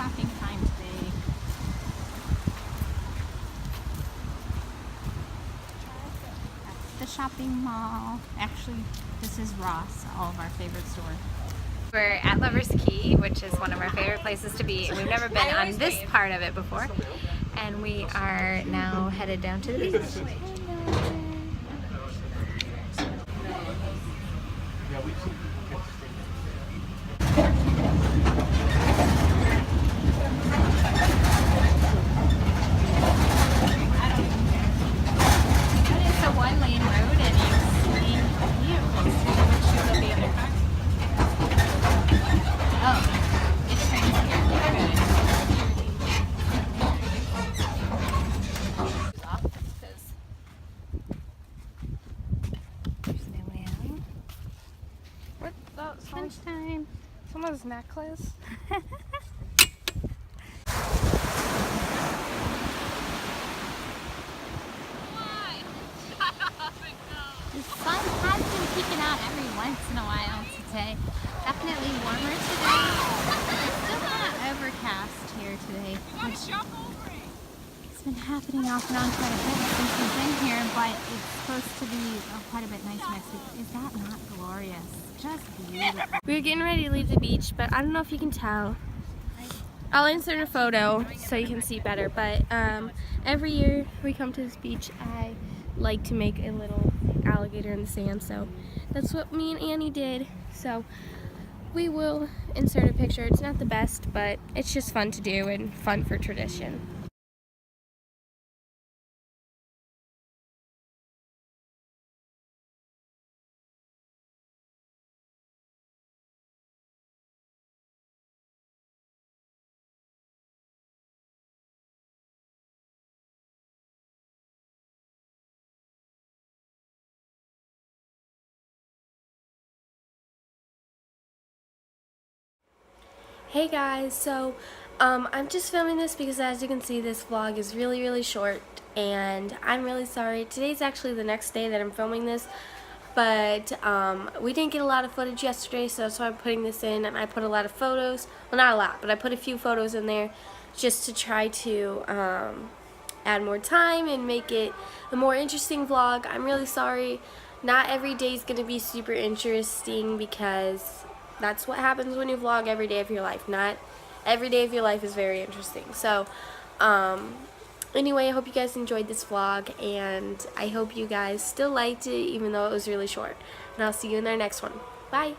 shopping time today. The shopping mall. Actually, this is Ross, all of our favorite stores. We're at Lover's Key, which is one of our favorite places to be. We've never been on this part of it before. And we are now headed down to the beach. Lunchtime. Someone's necklace. The sun has been peeking out every once in a while today. Definitely warmer today. It's still kind of overcast here today. It's been happening off and on quite a bit since we've been here, but it's supposed to be quite a bit nicer next week. Is that not glorious? Just beautiful. We're getting ready to leave the beach, but I don't know if you can tell. I'll insert a photo so you can see better, but every year we come to this beach, I like to make a little alligator in the sand, so that's what me and Annie did. So we will insert a picture. It's not the best, but it's just fun to do and fun for tradition. Hey guys, so I'm just filming this because, as you can see, this vlog is really short, and I'm really sorry. Today's actually the next day that I'm filming this, but we didn't get a lot of footage yesterday, so that's why I'm putting this in. And I put a lot of photos, well, not a lot, but I put a few photos in there just to try to add more time and make it a more interesting vlog. I'm really sorry. Not every day is going to be super interesting, because that's what happens when you vlog every day of your life. Not every day of your life is very interesting. So, anyway, I hope you guys enjoyed this vlog, and I hope you guys still liked it, even though it was really short. And I'll see you in our next one. Bye!